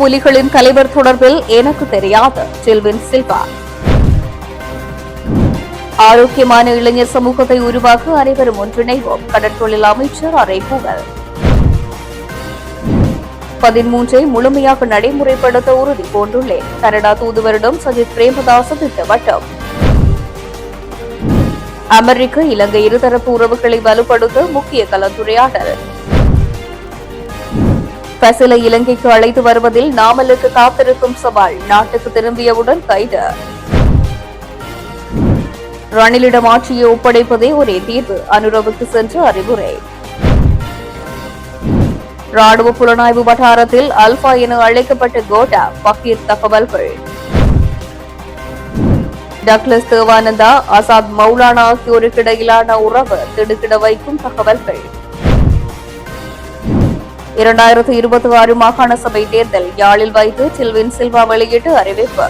புலிகளின் தலைவர் தொடர்பில் எனக்கு தெரியாது சில்வின் சில்வா. ஆரோக்கியமான இளைஞர் சமூகத்தை உருவாக்க அனைவரும் ஒன்றிணைவோம் கடற்தொழில் அமைச்சர் அறைகூவல். 13 முழுமையாக நடைமுறைப்படுத்த உறுதி பூண்டுள்ளேன் கனடா தூதுவரிடம் சஜித் பிரேமதாச திட்டவட்டம். அமெரிக்க இலங்கை இருதரப்பு உறவுகளை வலுப்படுத்த முக்கிய கலந்துரையாடல். பசிலை இலங்கைக்கு அழைத்து வருவதில் நாமலுக்கு காத்திருக்கும் சவால் நாட்டுக்கு திரும்பியவுடன் கைது. ரணிலிடம் ஆட்சியை ஒப்படைப்பதே ஒரே தீர்வு அனுரவுக்கு சென்று அறிவுரை. ராணுவ புலனாய்வு வட்டாரத்தில் அல்பா என அழைக்கப்பட்ட கோட்டா பகீர் தகவல்கள். டக்ளஸ் தேவானந்தா ஆசாத் மௌலானா ஆகியோருக்கு இடையிலான உறவு திடுக்கிட வைக்கும் தகவல்கள். 2026 மாகாண சபை தேர்தல் யாழில் வைத்து சில்வின் சில்வா வெளியிட்டு அறிவிப்பு.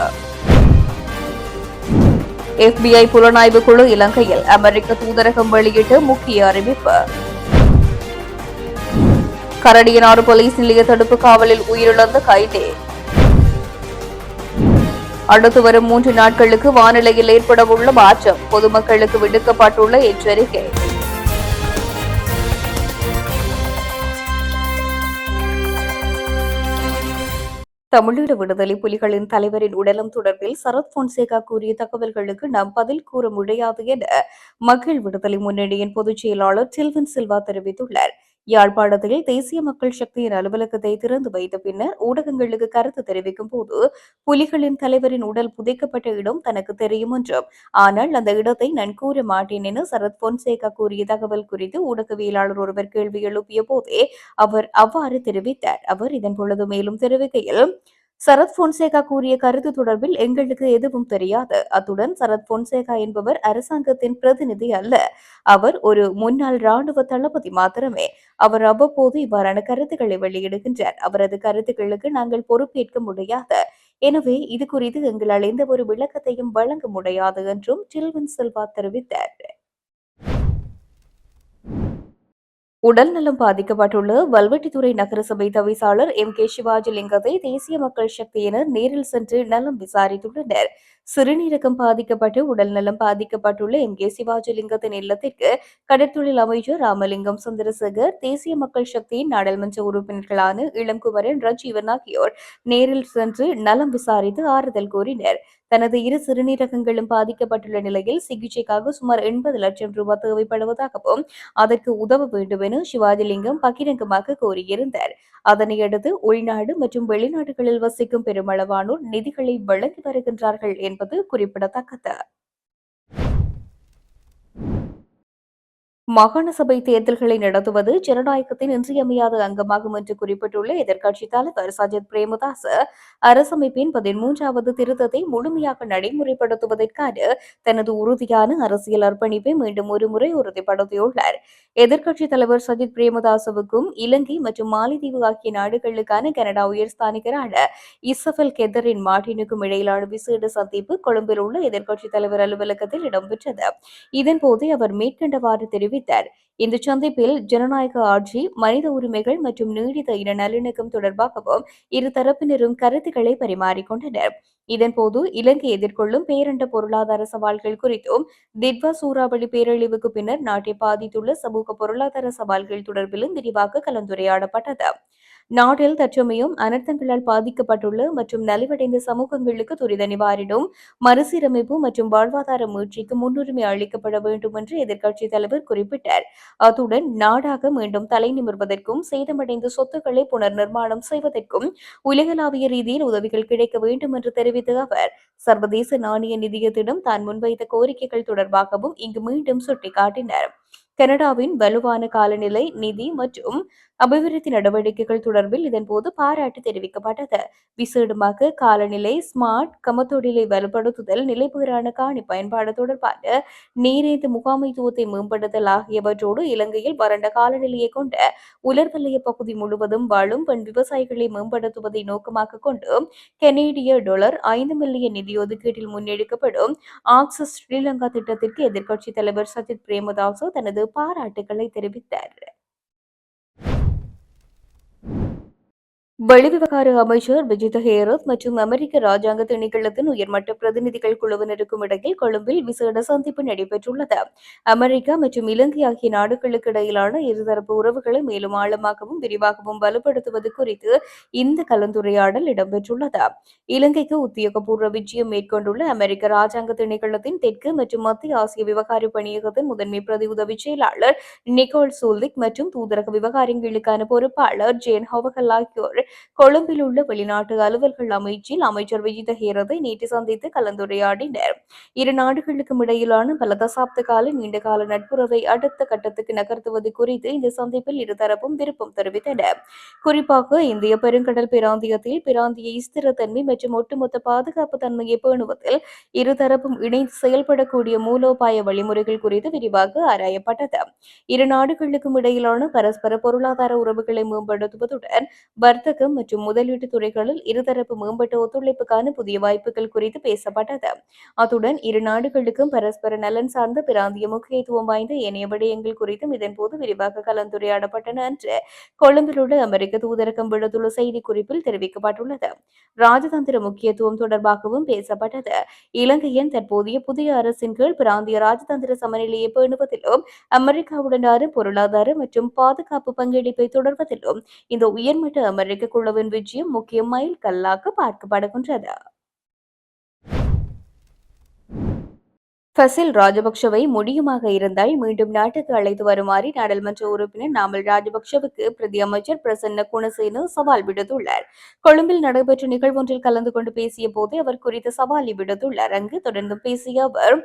FBI புலனாய்வு குழு இலங்கையில் அமெரிக்க தூதரகம் வெளியிட்டு முக்கிய அறிவிப்பு. கரடியனாறு போலீஸ் நிலைய தடுப்பு காவலில் உயிரிழந்த கைதே. அடுத்து வரும் 3 நாட்களுக்கு வானிலையில் ஏற்படவுள்ள மாற்றம் பொதுமக்களுக்கு விடுக்கப்பட்டுள்ள எச்சரிக்கை. தமிழீழ விடுதலை புலிகளின் தலைவரின் உடலம் தொடர்பில் சரத் பொன்சேகா கூறிய தகவல்களுக்கு நாம் பதில் கூற முடியாது என மக்கள் விடுதலை முன்னணியின் பொதுச் செயலாளர் சில்வின் சில்வா தெரிவித்துள்ளார். யாழ்ப்பாணத்தில் தேசிய மக்கள் சக்தியின் அலுவலகத்தை திறந்து வைத்த பின்னர் ஊடகங்களுக்கு கருத்து தெரிவிக்கும் போது புலிகளின் தலைவரின் உடல் புதைக்கப்பட்ட இடம் தனக்கு தெரியும் என்றும் ஆனால் அந்த இடத்தை நான் கூற மாட்டேன் என சரத் பொன்சேகா கூறிய தகவல் குறித்து ஊடகவியலாளர் ஒருவர் கேள்வி எழுப்பிய போதே அவர் அவ்வாறு தெரிவித்தார். அவர் இதன் பொழுது மேலும் தெரிவிக்கையில் சரத் பொன்சேகா கூறிய கருத்து தொடர்பில் எங்களுக்கு எதுவும் தெரியாது. அத்துடன் சரத் பொன்சேகா என்பவர் அரசாங்கத்தின் பிரதிநிதி அல்ல. அவர் ஒரு முன்னாள் ராணுவ தளபதி மாத்திரமே. அவர் அவ்வப்போது இவ்வாறான கருத்துக்களை வெளியிடுகின்றார். அவரது கருத்துக்களுக்கு நாங்கள் பொறுப்பேற்க முடியாது. எனவே இது குறித்து எங்களால் எந்த ஒரு விளக்கத்தையும் வழங்க முடியாது என்றும் சில்வின் சில்வா தெரிவித்தார். உடல்நலம் பாதிக்கப்பட்டுள்ள வல்வெட்டித்துறை நகரசபை தவிசாளர் கே சிவாஜிலிங்கத்தை தேசிய மக்கள் சக்தியினர் நேரில் சென்று நலம் விசாரித்துள்ளனர். சிறுநீரகம் பாதிக்கப்பட்டு உடல்நலம் பாதிக்கப்பட்டுள்ள கே சிவாஜிலிங்கத்தின் இல்லத்திற்கு கடற்தொழில் அமைச்சர் ராமலிங்கம் சந்திரசேகர், தேசிய மக்கள் சக்தியின் நாடாளுமன்ற உறுப்பினர்களான இளங்குமரன், ரஜீவன் ஆகியோர் நேரில் சென்று நலம் விசாரித்து ஆறுதல் கூறினர். தனது 2 சிறுநீரகங்களும் பாதிக்கப்பட்டுள்ள நிலையில் சிகிச்சைக்காக சுமார் 80 லட்சம் ரூபாய் தேவைப்படுவதாகவும் அதற்கு உதவ வேண்டும் என சிவாஜிலிங்கம் பகிரங்கமாக கோரியிருந்தார். அதனையடுத்து உள்நாடு மற்றும் வெளிநாடுகளில் வசிக்கும் பெருமளவானோர் நிதிகளை வழங்கி வருகின்றார்கள் என்பது குறிப்பிடத்தக்கது. மாகாண சபை தேர்தல்களை நடத்துவது ஜனநாயகத்தின் இன்றியமையாத அங்கமாகும் என்று குறிப்பிட்டுள்ள எதிர்க்கட்சித் தலைவர் சஜித் பிரேமதாச அரசமைப்பின் 13வது திருத்தத்தை முழுமையாக நடைமுறைப்படுத்துவதற்கான தனது உறுதியான அரசியல் அர்ப்பணிப்பை மீண்டும் ஒருமுறை உறுதிப்படுத்தியுள்ளார். எதிர்க்கட்சித் தலைவர் சஜித் பிரேமதாசவுக்கும் இலங்கை மற்றும் மாலைதீவு ஆகிய நாடுகளுக்கான கனடா உயர்ஸ்தானிகரான இசபெல் கெதரின் மார்டினுக்கும் இடையிலான விசேட சந்திப்பு கொழும்பில் உள்ள எதிர்க்கட்சித் தலைவர் அலுவலகத்தில் இடம்பெற்றது. இதன்போது அவர் மேற்கண்டவாறு தெரிவித்தார். இந்த சந்திப்பில் ஜனநாயக ஆட்சி, மனித உரிமைகள் மற்றும் நீடித்த இன நல்லிணக்கம் தொடர்பாகவும் இரு தரப்பினரும் கருத்துக்களை பரிமாறிக்கொண்டனர். இதன்போது இலங்கை எதிர்கொள்ளும் பேரண்ட பொருளாதார சவால்கள் குறித்தும் திட்வா சூறாவளி பேரழிவுக்கு பின்னர் நாட்டை பாதித்துள்ள சமூக பொருளாதார சவால்கள் தொடர்பிலும் விரிவாக கலந்துரையாடப்பட்டது. நாட்டில் தற்சமயம் அனர்த்தங்களால் பாதிக்கப்பட்டுள்ள மற்றும் நலிவடைந்த சமூகங்களுக்கு துரித நிவாரணம், மறுசீரமைப்பு மற்றும் வாழ்வாதார மீட்சிக்கு முன்னுரிமை அளிக்கப்பட வேண்டும் என்று எதிர்க்கட்சித் தலைவர் குறிப்பிட்டார். அத்துடன் நாடாக மீண்டும் தலை நிமிர்வதற்கும் சேதமடைந்த சொத்துக்களை புனர் நிர்மாணம் செய்வதற்கும் உலகளாவிய ரீதியில் உதவிகள் கிடைக்க வேண்டும் என்று தெரிவித்த அவர் சர்வதேச நாணய நிதியத்திடம் தான் முன்வைத்த கோரிக்கைகள் தொடர்பாகவும் இங்கு மீண்டும் சுட்டிக்காட்டினார். கனடாவின் வலுவான காலநிலை, நிதி மற்றும் அபிவிருத்தி நடவடிக்கைகள் தொடர்பில் இதன்போது பாராட்டு தெரிவிக்கப்பட்டது. விசேடமாக காலநிலை, ஸ்மார்ட் கமத்தொழிலை வலுப்படுத்துதல், நிலைபெறான காணி பயன்பாடு தொடர்பான நீரேந்து முகாமைத்துவத்தை மேம்படுத்தல் ஆகியவற்றோடு இலங்கையில் வறண்ட காலநிலையை கொண்ட உலர்வலய பகுதி முழுவதும் வாழும் பெண் விவசாயிகளை மேம்படுத்துவதை நோக்கமாக கொண்டு கனேடிய டாலர் 5 மில்லியன் நிதி ஒதுக்கீட்டில் முன்னெடுக்கப்படும் ஆக்சஸ் ஸ்ரீலங்கா திட்டத்திற்கு எதிர்க்கட்சித் தலைவர் சஜித் பிரேமதாச தனது பாராட்டுகளை தெரிவித்தார். வெளிவிவகார அமைச்சர் விஜித ஹேரத் மற்றும் அமெரிக்க ராஜாங்க திணைக்களத்தின் உயர்மட்ட பிரதிநிதிகள் குழுவினருக்கும் இடையில் கொழும்பில் விசேட சந்திப்பு நடைபெற்றுள்ளது. அமெரிக்கா மற்றும் இலங்கை ஆகிய நாடுகளுக்கு இடையிலான இருதரப்பு உறவுகளை மேலும் ஆழமாகவும் விரிவாகவும் வலுப்படுத்துவது குறித்து இந்த கலந்துரையாடல் இடம்பெற்றுள்ளது. இலங்கைக்கு உத்தியோகபூர்வ விஜயம் மேற்கொண்டுள்ள அமெரிக்க ராஜாங்க திணைக்களத்தின் தெற்கு மற்றும் மத்திய ஆசிய விவகார பணியகத்தின் முதன்மை பிரதி உதவி செயலாளர் நிக்கோல் சூல்திக் மற்றும் தூதரக விவகாரங்களுக்கான பொறுப்பாளர் ஜேன் ஹோவகல் ஆகியோர் கொழும்பில் உள்ள வெளிநாட்டு அலுவல்கள் அமைச்சில் அமைச்சர் விஜித ஹேரதை நேற்று சந்தித்து கலந்துரையாடினர். இரு நாடுகளுக்கும் இடையிலான பல தசாப்த கால நீண்டகால நட்புறவை அடுத்த கட்டத்துக்கு நகர்த்துவது குறித்து இந்த சந்திப்பில் இருதரப்பும் விருப்பம் தெரிவித்தனர். குறிப்பாக இந்திய பெருங்கடல் பிராந்தியத்தில் பிராந்திய ஸ்திரத்தன்மை மற்றும் ஒட்டுமொத்த பாதுகாப்பு தன்மையை பேணுவதில் இருதரப்பும் இணைந்து செயல்படக்கூடிய மூலோபாய வழிமுறைகள் குறித்து விரிவாக ஆராயப்பட்டது. இரு நாடுகளுக்கும் இடையிலான பரஸ்பர பொருளாதார உறவுகளை மேம்படுத்துவதுடன் வர்த்தகம் மற்றும் முதலீட்டு துறைகளில் இருதரப்பு மேம்பட்ட ஒத்துழைப்புக்கான புதிய வாய்ப்புகள் குறித்து பேசப்பட்டது. அத்துடன் இரு நாடுகளுக்கும் பரஸ்பர நலன் சார்ந்த பிராந்திய முக்கியத்துவம் வாய்ந்த ஏனைய விடயங்கள் குறித்தும் இதன்போது விரிவாக கலந்துரையாடப்பட்டன என்று கொழும்பில் உள்ள அமெரிக்க தூதரகம் விடுத்துள்ள செய்திக்குறிப்பில் தெரிவிக்கப்பட்டுள்ளது. ராஜதந்திர முக்கியத்துவம் தொடர்பாகவும் பேசப்பட்டது. இலங்கையின் தற்போதைய புதிய அரசின் கீழ் பிராந்திய ராஜதந்திர சமநிலையை பேணுவதிலும் அமெரிக்காவுடனான பொருளாதார மற்றும் பாதுகாப்பு பங்கீடுப்பை தொடர்வதிலும் இந்த உயர்மட்ட அமெரிக்க குழுவின் விஜயம் முக்கிய மைல்கல்லாக பார்க்கப்படுகின்றது. ஃபசில் ராஜபக்ஷவை முடியுமாக இருந்தால் மீண்டும் நாட்டுக்கு அழைத்து வருமாறு நாடாளுமன்ற உறுப்பினர் நாமல் ராஜபக்ஷவுக்கு பிரதி அமைச்சர் பிரசன்ன குணசேன சவால் விடுத்துள்ளார். கொழும்பில் நடைபெற்ற நிகழ்வொன்றில் கலந்து கொண்டு பேசிய போதே அவர் குறித்த சவாலை விடுத்துள்ளார். அங்கு தொடர்ந்து பேசிய அவர்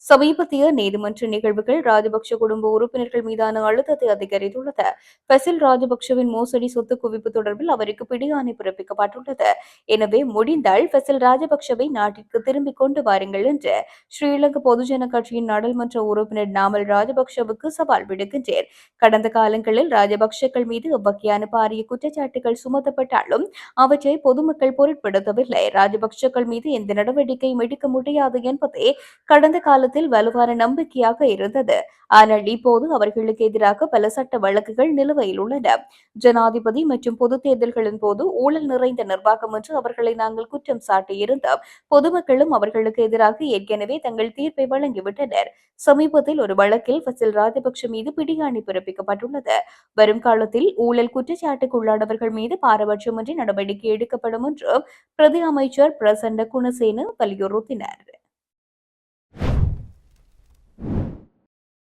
சமீபத்திய நீதிமன்ற நிகழ்வுகள் ராஜபக்ஷ குடும்ப உறுப்பினர்கள் மீதான அழுத்தத்தை அதிகரித்துள்ளது. ஃபசில் ராஜபக்ஷவின் மோசடி சொத்து குவிப்பு தொடர்பில் அவருக்கு பிடியாணை பிறப்பிக்கப்பட்டுள்ளது. எனவே முடிந்தால் ஃபசில் ராஜபக்ஷவை நாட்டிற்கு திரும்பிக் கொண்டு வாருங்கள் என்று ஸ்ரீலங்கா பொதுஜன கட்சியின் நாடாளுமன்ற உறுப்பினர் நாமல் ராஜபக்ஷவுக்கு சவால் விடுக்கின்றேன். கடந்த காலங்களில் ராஜபக்ஷக்கள் மீது எவ்வகையான பாரிய குற்றச்சாட்டுகள் சுமத்தப்பட்டாலும் அவற்றை பொதுமக்கள் பொருட்படுத்தவில்லை. ராஜபக்ஷக்கள் மீது எந்த நடவடிக்கையும் எடுக்க முடியாது என்பதே கடந்த காலத்தில் வலுவான நம்பிக்கையாக இருந்தது. ஆனால் இப்போது அவர்களுக்கு எதிராக பல சட்ட வழக்குகள் நிலுவையில் உள்ளன. ஜனாதிபதி மற்றும் பொது தேர்தல்களின் போது ஊழல் நிறைந்த நிர்வாகம் என்று அவர்களை நாங்கள் குற்றம் சாட்டியிருந்தோம். பொதுமக்களும் அவர்களுக்கு எதிராக ஏற்கனவே தங்கள் தீர்ப்பை வழங்கிவிட்டனர். சமீபத்தில் ஒரு வழக்கில் ஃபசில் ராஜபக்ஷ மீது பிடியாணை பிறப்பிக்கப்பட்டுள்ளது. வரும் காலத்தில் ஊழல் குற்றச்சாட்டுக்குள்ளானவர்கள் மீது பாரபட்சமின்றி நடவடிக்கை எடுக்கப்படும் என்று பிரதி அமைச்சர் பிரசன்ன குணசேன வலியுறுத்தினார்.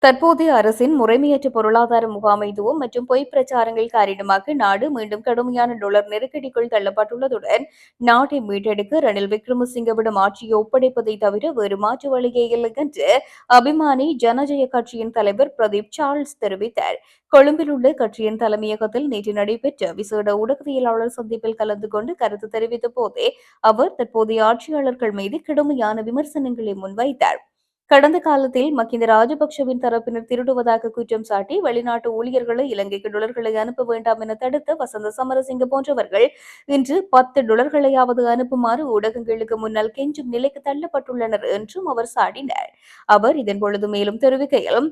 தற்போதைய அரசின் முறைமையற்ற பொருளாதார முகாமைத்துவம் மற்றும் பொய் பிரச்சாரங்கள் காரணமாக நாடு மீண்டும் கடுமையான டொலர் நெருக்கடிக்குள் தள்ளப்பட்டுள்ளதுடன் நாட்டை மீட்டெடுக்க ரணில் விக்ரமசிங்கவிடம் ஆட்சியை ஒப்படைப்பதை தவிர வேறு மாற்று வழியே இல்லை என்று அபிமானி ஜனஜய கட்சியின் தலைவர் பிரதீப் சார்ல்ஸ் தெரிவித்தார். கொழும்பில் உள்ள கட்சியின் தலைமையகத்தில் நேற்று நடைபெற்ற விசேட ஊடகவியலாளர் சந்திப்பில் கலந்து கொண்டு கருத்து தெரிவித்த போதே அவர் தற்போதைய ஆட்சியாளர்கள் மீது கடுமையான விமர்சனங்களை முன்வைத்தார். கடந்த காலத்தில் மகிந்த ராஜபக்ஷவின் தரப்பினர் திருடுவதாக குற்றம் சாட்டி வெளிநாட்டு ஊழியர்களை இலங்கைக்கு டொலர்களை அனுப்ப வேண்டாம் என தடுத்த வசந்த சமரசிங்க போன்றவர்கள் இன்று $10 அனுப்புமாறு ஊடகங்களுக்கு முன்னால் கெஞ்சும் நிலைக்கு தள்ளப்பட்டுள்ளனர் என்றும் அவர் சாடினார். அவர் இதன்பொழுது மேலும் தெரிவிக்கையில்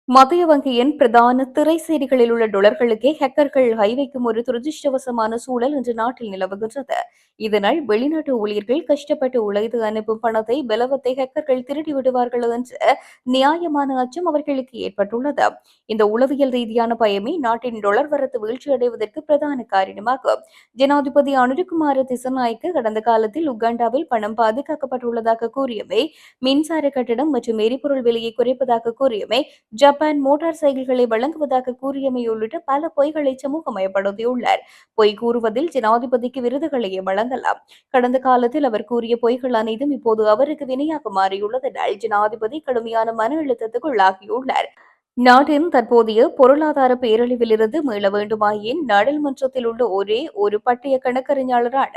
மத்திய வங்கியின் பிரதான திரைசேரிகளில் உள்ள டொலர்களுக்கே ஹேக்கர்கள் கை வைக்கும் ஒரு துரதிருஷ்டவசமான சூழல் இன்று நாட்டில் நிலவுகின்றது. இதனால் வெளிநாட்டு ஊழியர்கள் கஷ்டப்பட்டு உழைத்து அனுப்பும் பணத்தை பலவத்தை ஹேக்கர்கள் திருடி விடுவார்கள் என்ற நியாயமான அச்சம் அவர்களுக்கு ஏற்பட்டுள்ளது. இந்த உளவியல் ரீதியான பயமே நாட்டின் டொலர் வரத்து வீழ்ச்சியடைவதற்கு பிரதான காரணமாகும். ஜனாதிபதி அனுரகுமார திசநாயக்க கடந்த காலத்தில் உகாண்டாவில் பணம் பாதுகாக்கப்பட்டுள்ளதாக கூறியமை, மின்சார கட்டணம் மற்றும் எரிபொருள் விலையை குறைப்பதாக கூறியமை, ஜப்பான் மோட்டார் சைக்கிள்களை வழங்குவதாக கூறியமை உள்ளிட்ட பல பொய்களை சமூகமயப்படுத்தியுள்ளார். பொய் கூறுவதில் ஜனாதிபதிக்கு விருதுகளையே வழங்கலாம். கடந்த காலத்தில் அவர் கூறிய பொய்கள் அனைத்தும் இப்போது அவருக்கு வினையாக மாறியுள்ளதனால் ஜனாதிபதி கடுமையான மன அழுத்தத்துக்குள்ளாகியுள்ளார். நாட்டின் தற்போதைய பொருளாதார பேரழிவிலிருந்து மீள வேண்டுமாயின் நாடாளுமன்றத்தில் உள்ள ஒரே ஒரு பட்டய கணக்கறிஞரான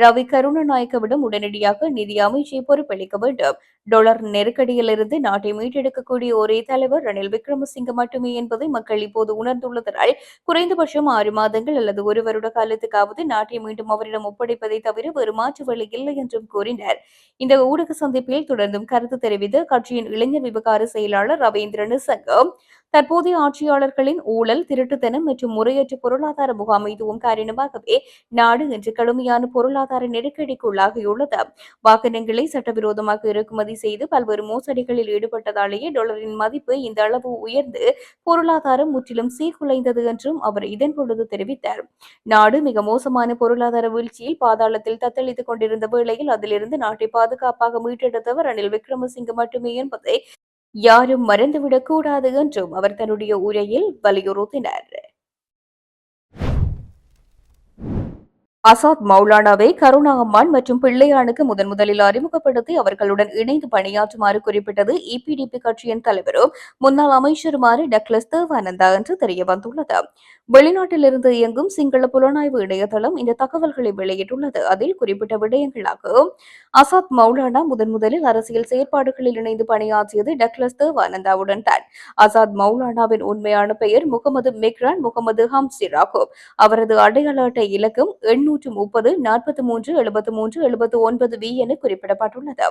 ரவி கருணாநாயக்கவிடம் உடனடியாக நிதி அமைச்சை பொறுப்பளிக்க வேண்டும். டொலர் நெருக்கடியிலிருந்து நாட்டை மீட்டெடுக்கக்கூடிய ஒரே தலைவர் ரணில் விக்ரமசிங்க மட்டுமே என்பதை மக்கள் இப்போது உணர்ந்துள்ளதனால் குறைந்தபட்சம் 6 மாதங்கள் அல்லது ஒரு வருட காலத்துக்காவது நாட்டை மீண்டும் அவரிடம் ஒப்படைப்பதை தவிர வேறு மாற்று வழி இல்லை என்றும் கூறினார். இந்த ஊடக சந்திப்பில் தொடர்ந்தும் கருத்து தெரிவித்த கட்சியின் இளைஞர் விவகார செயலாளர் ரவீந்திரன் சங்கம் தற்போதைய ஆட்சியாளர்களின் ஊழல், திருட்டுத்தனம் மற்றும் முறையற்ற பொருளாதார முகாமைத்துவம் காரணமாகவே நாடு இன்று கடுமையான பொருளாதார நெருக்கடிக்கு உள்ளாகியுள்ளது. வாகனங்களை சட்டவிரோதமாக இறக்குமதி செய்து பல்வேறு மோசடிகளில் ஈடுபட்டதாலேயே டாலரின் மதிப்பு இந்த அளவு உயர்ந்து பொருளாதாரம் முற்றிலும் சீர்குலைந்தது என்றும் அவர் இதன்பொழுது தெரிவித்தார். நாடு மிக மோசமான பொருளாதார வீழ்ச்சியில் பாதாளத்தில் தத்தளித்துக் கொண்டிருந்த வேளையில் அதிலிருந்து நாட்டை பாதுகாப்பாக மீட்டெடுத்தவர் ரணில் விக்ரமசிங்க மட்டுமே என்பதை யாரும் மறந்துவிடக் கூடாது என்றும் அவர் தன்னுடைய உரையில் வலியுறுத்தினார். அசாத் மௌலானாவை கருணா அம்மான் மற்றும் பிள்ளையானுக்கு முதலில் அறிமுகப்படுத்தி அவர்களுடன் இணைந்து பணியாற்றுமாறு குறிப்பிட்டது இபிடிபி கட்சியின் தலைவரும் முன்னாள் அமைச்சருமாறு டக்ளஸ் தேவானந்தா என்று தெரியவந்துள்ளது. வெளிநாட்டிலிருந்து இயங்கும் சிங்கள புலனாய்வு இணையதளம் இந்த தகவல்களை வெளியிட்டுள்ளது. அதில் குறிப்பிட்ட விடயங்களாக அசாத் மௌலானா முதலில் அரசியல் செயற்பாடுகளில் இணைந்து பணியாற்றியது டக்ளஸ் தேவானந்தாவுடன் தான். அசாத் மௌலானாவின் உண்மையான பெயர் முகமது மிக்ரான் முகமது ஹம்சிராகும். அவரது அடையாள அட்டை இலக்கம் 830 43 73 79 என குறிப்பிடப்பட்டுள்ளது.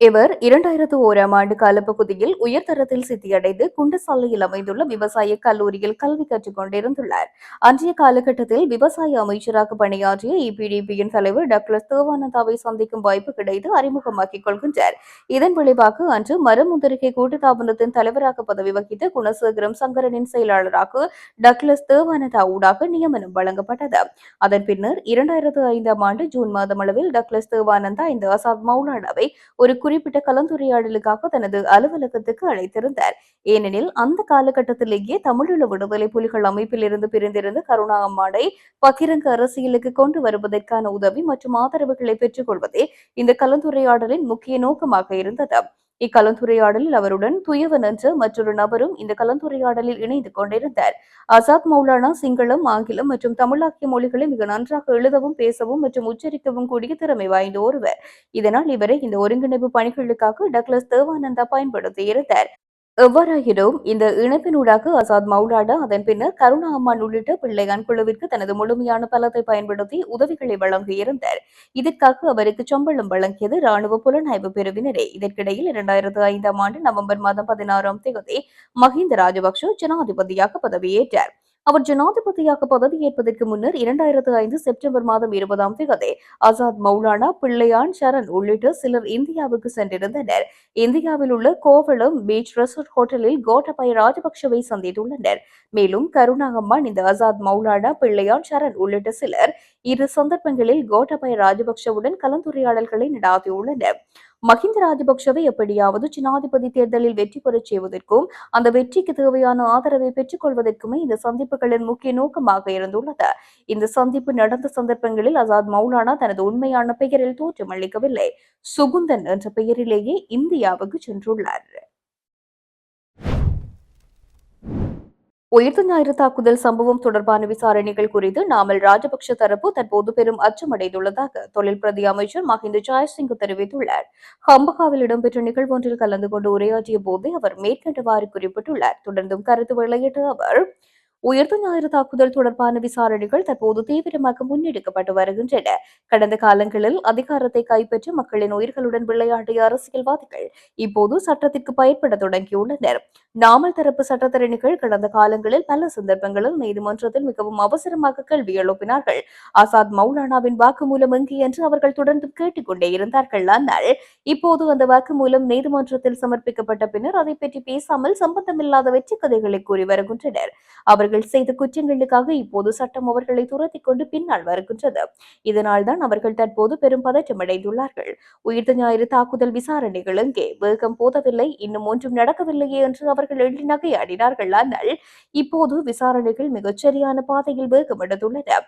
இவர் 2001ஆம் ஆண்டு காலப்பகுதியில் உயர்தரத்தில் சித்தியடைந்து குண்டசாலையில் அமைந்துள்ள விவசாய கல்லூரியில் கல்வி கற்றுக் கொண்டிருந்துள்ளார். அன்றைய காலகட்டத்தில் விவசாய அமைச்சராக பணியாற்றிய இபிடிபியின் தலைவர் டக்ளஸ் தேவானந்தாவை சந்திக்கும் வாய்ப்பு கிடைத்து அறிமுகமாக்கிக் கொள்கின்றார். இதன் விளைவாக அன்று மரமுந்தரிகை கூட்டுத்தாபனத்தின் தலைவராக பதவி வகித்த குணசேகரம் சங்கரனின் செயலாளராக டக்ளஸ் தேவானந்தா ஊடாக நியமனம் வழங்கப்பட்டது. அதன் பின்னர் 2005ஆம் ஆண்டு ஜூன் மாதம் அளவில் டக்ளஸ் தேவானந்தா இந்த அசாத் மௌலானாவை ஒரு குறிப்பிட்ட கலந்துரையாடலுக்காக தனது அலுவலகத்துக்கு அழைத்திருந்தார். ஏனெனில் அந்த காலகட்டத்திலேயே தமிழீழ விடுதலை புலிகள் அமைப்பில் இருந்து பிரிந்திருந்த கருணா அம்மானை பகிரங்க அரசியலுக்கு கொண்டு வருவதற்கான உதவி மற்றும் ஆதரவுகளை பெற்றுக் கொள்வதே இந்த கலந்துரையாடலின் முக்கிய நோக்கமாக இருந்தது. இக்கலந்துரையாடலில் அவருடன் துயவன் என்ற மற்றொரு நபரும் இந்த கலந்துரையாடலில் இணைந்து கொண்டிருந்தார். ஆசாத் மௌலானா சிங்களம், ஆங்கிலம் மற்றும் தமிழ் ஆகிய மொழிகளை மிக நன்றாக எழுதவும் பேசவும் மற்றும் உச்சரிக்கவும் கூடிய திறமை வாய்ந்த ஒருவர். இதனால் இவரை இந்த ஒருங்கிணைப்பு பணிகளுக்காக டக்ளஸ் தேவானந்தா பயன்படுத்தியிருந்தார். எவ்வாறாயினும் இந்த இணைப்பினூடாக ஆசாத் மௌலானா அதன் பின்னர் கருணா அம்மான் உள்ளிட்ட பிள்ளையான் குழுவிற்கு தனது முழுமையான பலத்தை பயன்படுத்தி உதவிகளை வழங்கியிருந்தார். இதற்காக அவருக்கு சம்பளம் வழங்கியது ராணுவ புலனாய்வு பிரிவினரே. இதற்கிடையில் 2005ஆம் ஆண்டு நவம்பர் மாதம் 16ஆம் தேதி மஹிந்த ராஜபக்ஷ ஜனாதிபதியாக பதவியேற்றார். அவர் ஜனாதிபதியாக பதவியேற்பதற்கு முன்னர் 2005 செப்டம்பர் மாதம் 20ஆம் தேதி ஆசாத் மௌலானா, பிள்ளையான் சரண் உள்ளிட்ட சிலர் இந்தியாவுக்கு சென்றிருந்தனர். இந்தியாவில் உள்ள கோவளம் பீச் ரெசார்ட் ஹோட்டலில் கோட்டபாய ராஜபக்ஷவை சந்தித்துள்ளனர். மேலும் கருணா அம்மான், இந்த ஆசாத் மௌலானா, பிள்ளையான் சரண் உள்ளிட்ட சிலர் இரு சந்தர்ப்பங்களில் கோட்டபாய ராஜபக்ஷவுடன் கலந்துரையாடல்களை நடாத்தியுள்ளனர். மஹிந்த ராஜபக்ஷவை எப்படியாவது ஜனாதிபதி தேர்தலில் வெற்றி பெறச் செய்வதற்கும் அந்த வெற்றிக்கு தேவையான ஆதரவை பெற்றுக் கொள்வதற்குமே இந்த சந்திப்புகளின் முக்கிய நோக்கமாக இருந்துள்ளது. இந்த சந்திப்பு நடந்த சந்தர்ப்பங்களில் ஆசாத் மௌலானா தனது உண்மையான பெயரில் தோற்றமளிக்கவில்லை. சுகுந்தன் என்ற பெயரிலேயே இந்தியாவுக்கு சென்றுள்ளார். உயிர்த்த ஞாயிறு தாக்குதல் சம்பவம் தொடர்பான விசாரணைகள் குறித்து நாமல் ராஜபக்ஷ தரப்பு தற்போது பெரும் அச்சமடைந்துள்ளதாக தொழில் பிரதி அமைச்சர் மஹிந்த ஜெயசிங்க தெரிவித்துள்ளார். ஹம்பகாவில் இடம்பெற்ற நிகழ்வொன்றில் கலந்து கொண்டு உரையாற்றிய போதே அவர் மேற்கண்டவாறு குறிப்பிட்டுள்ளார். தொடர்ந்தும் கருத்து வெளியிட்ட அவர், உயிர்த்த ஞாயிறு தாக்குதல் தொடர்பான விசாரணைகள் தற்போது தீவிரமாக முன்னெடுக்கப்பட்டு வருகின்றன. கடந்த காலங்களில் அதிகாரத்தை கைப்பற்றி மக்களின் உயிர்களுடன் விளையாடிய அரசியல்வாதிகள் இப்போது சட்டத்திற்கு பயன்பட தொடங்கியுள்ளனர். நாமல் தரப்பு சட்டத்தரணிகள் கடந்த காலங்களில் பல சந்தர்ப்பங்களில் நீதிமன்றத்தில் மிகவும் அவசரமாக கேள்வி எழுப்பினார்கள். ஆசாத் மௌலானாவின் வாக்குமூலம் எங்கே என்று அவர்கள் தொடர்ந்து கேட்டுக்கொண்டே இருந்தார்கள். ஆனால் இப்போது அந்த வாக்குமூலம் நீதிமன்றத்தில் சமர்ப்பிக்கப்பட்ட பின்னர் அதை பற்றி பேசாமல் சம்பந்தமில்லாத வெற்றி கதைகளை கூறி வருகின்றனர். அவர்கள் செய்த குற்றங்களுக்காக இப்போது சட்டம் அவர்களை துரத்திக் கொண்டு பின்னால் வருகின்றது. இதனால்தான் அவர்கள் தற்போது பெரும் பதற்றமடைந்துள்ளார்கள். உயிர்த்த ஞாயிறு தாக்குதல் விசாரணைகள் எங்கே? வேகம் போதவில்லை, இன்னும் ஒன்றும் நடக்கவில்லையே என்று அவர்கள் எள்ளி நகையாடினார்கள். ஆனால் இப்போது விசாரணைகள் மிகச் சரியான பாதையில் வேகம் எடுத்துள்ளன.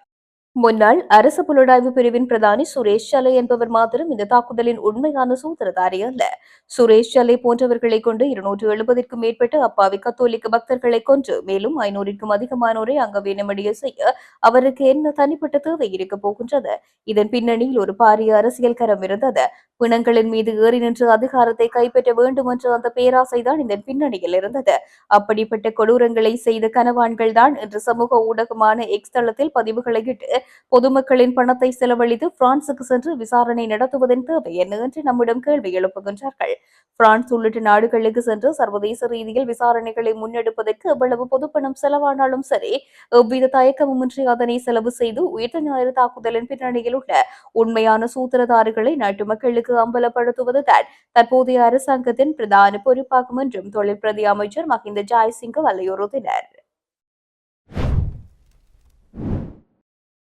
முன்னாள் அரசு புலனாய்வு பிரிவின் பிரதானி சுரேஷ் சலே என்பவர் மாத்திரம் இந்த தாக்குதலின் உண்மையான சூத்திரதாரி அல்ல. சுரேஷ் சலே போன்றவர்களை கொண்டு 270க்கும் மேற்பட்ட அப்பாவி கத்தோலிக்க பக்தர்களை கொன்று மேலும் 500க்கும் அதிகமானோரை அங்கவீனமடைய செய்ய அவருக்கு என்ன தனிப்பட்ட தேவை இருக்கப் போகின்றது? இதன் பின்னணியில் ஒரு பாரிய அரசியல் கரம் இருந்தது. பிணங்களின் மீது ஏறி நின்று அதிகாரத்தை கைப்பற்ற வேண்டும் என்ற அந்த பேராசைதான் இதன் பின்னணியில் இருந்தது. அப்படிப்பட்ட கொடூரங்களை செய்த கனவான்கள் தான் இன்று சமூக ஊடகமான எக்ஸ் தளத்தில் பதிவுகளை இட்டு பொதுமக்களின் பணத்தை செலவழித்து பிரான்சுக்கு சென்று விசாரணை நடத்துவதன் தேவை என்ன என்று நம்மிடம் கேள்வி எழுப்புகின்றார்கள். பிரான்ஸ் உள்ளிட்ட நாடுகளுக்கு சென்று சர்வதேச ரீதியில் விசாரணைகளை முன்னெடுப்பதற்கு எவ்வளவு பொதுப்பணம் செலவானாலும் சரி, எவ்வித தயக்கமுமின்றி அதனை செலவு செய்து உயிர்த்த ஞாயிறு தாக்குதலின் பின்னணியில் உள்ள உண்மையான சூத்திரதாரிகளை நாட்டு மக்களுக்கு அம்பலப்படுத்துவதுதான் தற்போதைய அரசாங்கத்தின் பிரதான பொறுப்பாகும் என்றும் தொழில் பிரதி அமைச்சர் மஹிந்த ஜாயசிங்க வலியுறுத்தினார்.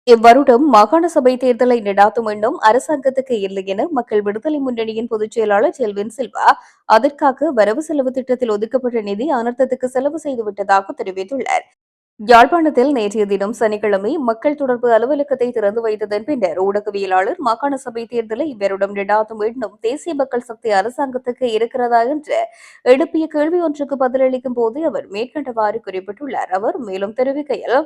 இவ்வருடம் மாகாண சபை தேர்தலை நடாத்தும் எண்ணம் அரசாங்கத்துக்கு இல்லை என மக்கள் விடுதலை முன்னணியின் பொதுச் செயலாளர் செல்வின் சில்வா அதற்காக வரவு செலவு திட்டத்தில் ஒதுக்கப்பட்ட நிதி அனர்த்தத்துக்கு செலவு செய்துவிட்டதாக தெரிவித்துள்ளார். யாழ்ப்பாணத்தில் நேற்றைய தினம் சனிக்கிழமை மக்கள் தொடர்பு அலுவலகத்தை திறந்து வைத்ததன் பின்னர் ஊடகவியலாளர் மாகாண சபை தேர்தலை இவ்வருடம் நடாத்தும் எண்ணம் தேசிய மக்கள் சக்தி அரசாங்கத்துக்கு இருக்கிறதா என்று எழுப்பிய கேள்வி ஒன்றுக்கு பதிலளிக்கும் போது அவர் மேற்கண்டவாறு குறிப்பிட்டுள்ளார். அவர் மேலும் தெரிவிக்கையில்,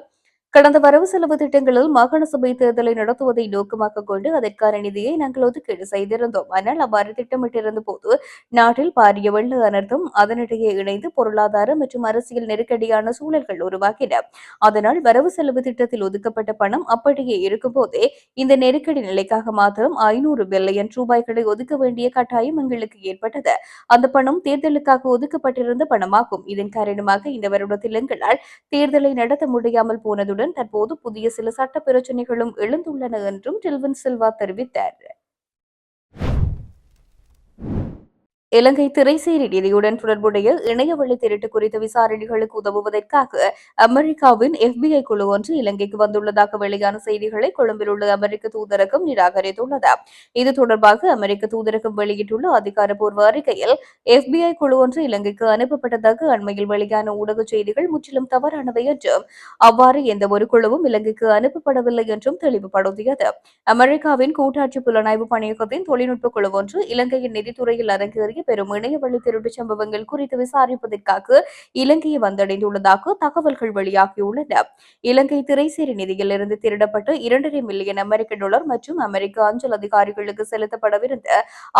கடந்த வரவு செலவு திட்டங்களில் மாகாண சபை தேர்தலை நடத்துவதை நோக்கமாக கொண்டு அதற்கான நிதியை நாங்கள் ஒதுக்கீடு செய்திருந்தோம். ஆனால் அவ்வாறு திட்டமிட்டிருந்த போது நாட்டில் பாரிய வெள்ள அனர்த்தம் அதனிடையே இணைந்து பொருளாதார மற்றும் அரசியல் நெருக்கடியான சூழல்கள் உருவாகின. அதனால் வரவு செலவு திட்டத்தில் ஒதுக்கப்பட்ட பணம் அப்படியே இருக்கும் போதே இந்த நெருக்கடி நிலைக்காக மாத்திரம் 500 பில்லியன் ரூபாய்களை ஒதுக்க வேண்டிய கட்டாயம் எங்களுக்கு ஏற்பட்டது. அந்த பணம் தேர்தலுக்காக ஒதுக்கப்பட்டிருந்த பணமாகும். இதன் காரணமாக இந்த வருடத்தில் எங்களால் தேர்தலை நடத்த முடியாமல் போனதுடன் தற்போது புதிய சில சட்ட பிரச்சினைகளும் எழுந்துள்ளன என்றும் டில்வின் சில்வா தெரிவித்தார். இலங்கை திரைசேரி நிதியுடன் தொடர்புடைய இணையவழி திருட்டு குறித்த விசாரணைகளுக்கு உதவுவதற்காக அமெரிக்காவின் FBI குழு ஒன்று இலங்கைக்கு வந்துள்ளதாக வெளியான செய்திகளை கொழும்பில் உள்ள அமெரிக்க தூதரகம் நிராகரித்துள்ளது. இது தொடர்பாக அமெரிக்க தூதரகம் வெளியிட்டுள்ள அதிகாரப்பூர்வ அறிக்கையில், FBI குழு ஒன்று இலங்கைக்கு அனுப்பப்பட்டதாக அண்மையில் வெளியான ஊடக செய்திகள் முற்றிலும் தவறானவை என்றும் அவ்வாறு எந்தவொரு குழுவும் இலங்கைக்கு அனுப்பப்படவில்லை என்றும் தெளிவுபடுத்தியது. அமெரிக்காவின் கூட்டாட்சி புலனாய்வு பணியகத்தின் தொழில்நுட்ப குழு ஒன்று இலங்கையின் நிதித்துறையில் அரங்கேறிய பெரும் இணையவழி திருட்டு சம்பவங்கள் குறித்து விசாரிப்பதற்காக இலங்கையை வந்தடைந்துள்ளதாக தகவல்கள் வெளியாகியுள்ளன. இலங்கை திரைசேரி நிதியில் இருந்து திருடப்பட்ட 2.5 மில்லியன் அமெரிக்க டாலர் மற்றும் அமெரிக்க அஞ்சல் அதிகாரிகளுக்கு செலுத்தப்படவிருந்த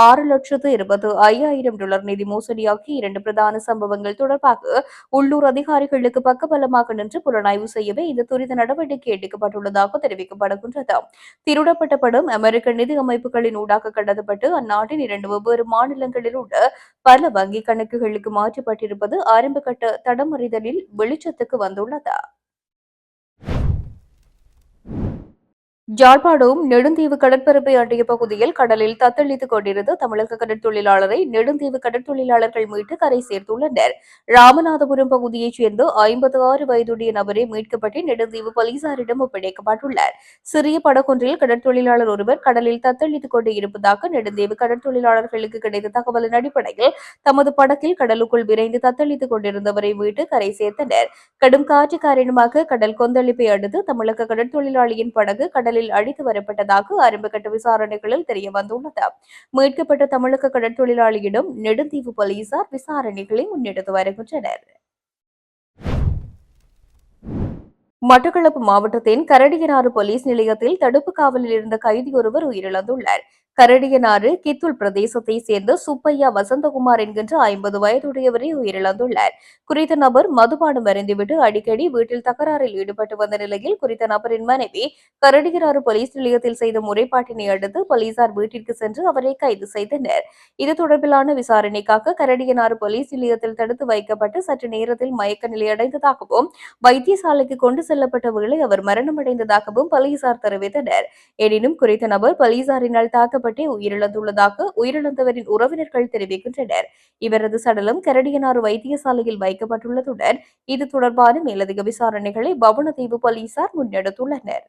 6,25,000 டாலர் நிதி மோசடி ஆகிய 2 பிரதான சம்பவங்கள் தொடர்பாக உள்ளூர் அதிகாரிகளுக்கு பக்கபலமாக நின்று புலனாய்வு செய்யவே இந்த துரித நடவடிக்கை எடுக்கப்பட்டுள்ளதாக தெரிவிக்கப்படுகின்றது. திருடப்பட்ட பணம் அமெரிக்க நிதி அமைப்புகளின் ஊடாக கடத்தப்பட்டு அந்நாட்டின் 2 வெவ்வேறு மாநிலங்களில் உள்ள பல வங்கிக் கணக்குகளுக்கு மாற்றப்பட்டிருப்பது ஆரம்பகட்ட தடமறிதலில் வெளிச்சத்துக்கு வந்துள்ளது. யாழ்ப்பாணம் நெடுந்தீவு கடற்பரப்பை அண்டிய பகுதியில் கடலில் தத்தளித்துக் கொண்டிருந்த தமிழக கடற்தொழிலாளரை நெடுந்தீவு கடற்தொழிலாளர்கள் மீட்டு கரை சேர்த்துள்ளனர். ராமநாதபுரம் பகுதியைச் சேர்ந்த 56 வயதுடைய நபரை மீட்கப்பட்டு நெடுந்தீவு போலீசாரிடம் ஒப்படைக்கப்பட்டுள்ளார். சிறிய படகொன்றில் கடற்தொழிலாளர் ஒருவர் கடலில் தத்தளித்துக் கொண்டு இருப்பதாக நெடுந்தீவு கடற்தொழிலாளர்களுக்கு கிடைத்த தகவலின் அடிப்படையில் தமது படகில் கடலுக்குள் விரைந்து தத்தளித்துக் கொண்டிருந்தவரை மீட்டு கரை சேர்த்தனர். கடும் காற்று காரணமாக கடல் கொந்தளிப்பை அடுத்து தமிழக கடற்தொழிலாளியின் படகு கடலில் அடித்து வரப்பட்டதாக ஆரம்பகட்ட விசாரணைகளில் தெரியவந்துள்ளது. மீட்கப்பட்ட தமிழக கடற்தொழிலாளியிடம் நெடுந்தீவு போலீசார் விசாரணைகளை முன்னெடுத்து வருகின்றனர். மட்டக்களப்பு மாவட்டத்தின் கரடியனாறு போலீஸ் நிலையத்தில் தடுப்பு காவலில் இருந்த கைதி ஒருவர் உயிரிழந்துள்ளார். கரடியனாறு கித்துல் பிரதேசத்தை சேர்ந்த சுப்பையா வசந்தகுமார் என்கின்ற 50 வயதுடையவரை உயிரிழந்துள்ளார். குறித்த நபர் மதுபானம் அருந்திவிட்டு அடிக்கடி வீட்டில் தகராறில் ஈடுபட்டு வந்த நிலையில் குறித்த நபரின் மனைவி கரடியனாறு போலீஸ் நிலையத்தில் செய்த முறைப்பாட்டினை அடுத்து போலீசார் வீட்டிற்கு சென்று அவரை கைது செய்தனர். இது தொடர்பிலான விசாரணைக்காக கரடியனாறு போலீஸ் நிலையத்தில் தடுத்து வைக்கப்பட்டு சற்று நேரத்தில் மயக்க நிலையடைந்ததாகவும் வைத்தியசாலைக்கு கொண்டு செல்லப்பட்ட வேளை அவர் மரணமடைந்ததாகவும் போலீசார் தெரிவித்தனர். எனினும் குறித்த நபர் போலீசாரினால் தாக்கப்பட்டு உயிரிழந்துள்ளதாக உயிரிழந்தவரின் உறவினர்கள் தெரிவிக்கின்றனர். இவரது சடலம் கரடியனாறு வைத்தியசாலையில் வைக்கப்பட்டுள்ளதுடன் இது தொடர்பான மேலதிக விசாரணைகளை பவனதீவு போலீசார் முன்னெடுத்துள்ளனர்.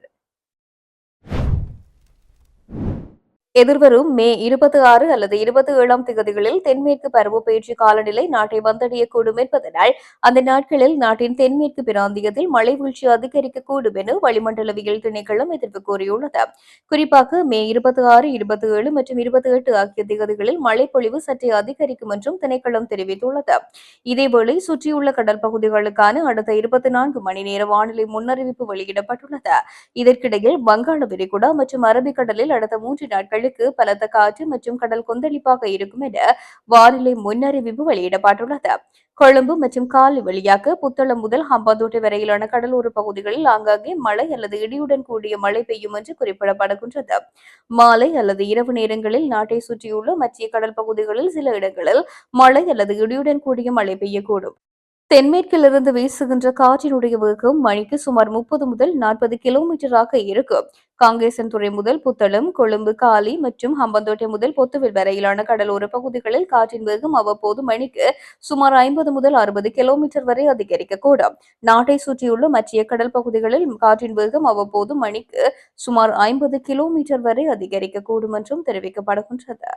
எதிர்வரும் மே 26 அல்லது 27ஆம் திகதிகளில் தென்மேற்கு பருவப்பெயர்ச்சி காலநிலை நாட்டை வந்தடையக்கூடும் என்பதனால் அந்த நாட்களில் நாட்டின் தென்மேற்கு பிராந்தியத்தில் மழை வீழ்ச்சி அதிகரிக்கக்கூடும் என வளிமண்டலவியல் திணைக்களம் எதிர்ப்பு கூறியுள்ளது. குறிப்பாக மே 26, 27 மற்றும் 28 ஆகிய திகதிகளில் மழைப்பொழிவு சற்றே அதிகரிக்கும் என்றும் திணைக்களம் தெரிவித்துள்ளது. இதேவேளை சுற்றியுள்ள கடல் பகுதிகளுக்கான அடுத்த 24 மணி நேர வானிலை முன்னறிவிப்பு வெளியிடப்பட்டுள்ளது. இதற்கிடையில் வங்காள விரிகுடா மற்றும் அரபிக்கடலில் அடுத்த 3 நாட்களில் பகுதிகளுக்கு பலத்த காற்று மற்றும் கடல் கொந்தளிப்பாக இருக்கும் என வானிலை முன்னறிவிப்பு வெளியிடப்பட்டுள்ளது. கொழும்பு மற்றும் காலி வழியாக புத்தளம் முதல் ஹம்பாந்தோட்டை வரையிலான கடலோர பகுதிகளில் ஆங்காங்கே மழை அல்லது இடியுடன் கூடிய மழை பெய்யும் என்று குறிப்பிடப்படுகின்றது. மாலை அல்லது இரவு நேரங்களில் நாட்டை சுற்றியுள்ள மத்திய கடல் பகுதிகளில் சில இடங்களில் மழை அல்லது இடியுடன் கூடிய மழை பெய்யக்கூடும். தென்மேற்கிலிருந்து வீசுகின்ற காற்றினுடைய வேகம் மணிக்கு சுமார் 30 முதல் 40 கிலோமீட்டராக இருக்கும். காங்கேசன்துறை முதல் புத்தளம், கொழும்பு, காலி மற்றும் ஹம்பந்தோட்டை முதல் பொத்துவில் வரையிலான கடலோர பகுதிகளில் காற்றின் வேகம் அவ்வப்போது மணிக்கு சுமார் 50 முதல் 60 கிலோமீட்டர் வரை அதிகரிக்கக்கூடும். நாட்டை சுற்றியுள்ள மத்திய கடல் பகுதிகளில் காற்றின் வேகம் அவ்வப்போது மணிக்கு சுமார் 50 கிலோமீட்டர் வரை அதிகரிக்கக்கூடும் என்றும் தெரிவிக்கப்படுகின்றது.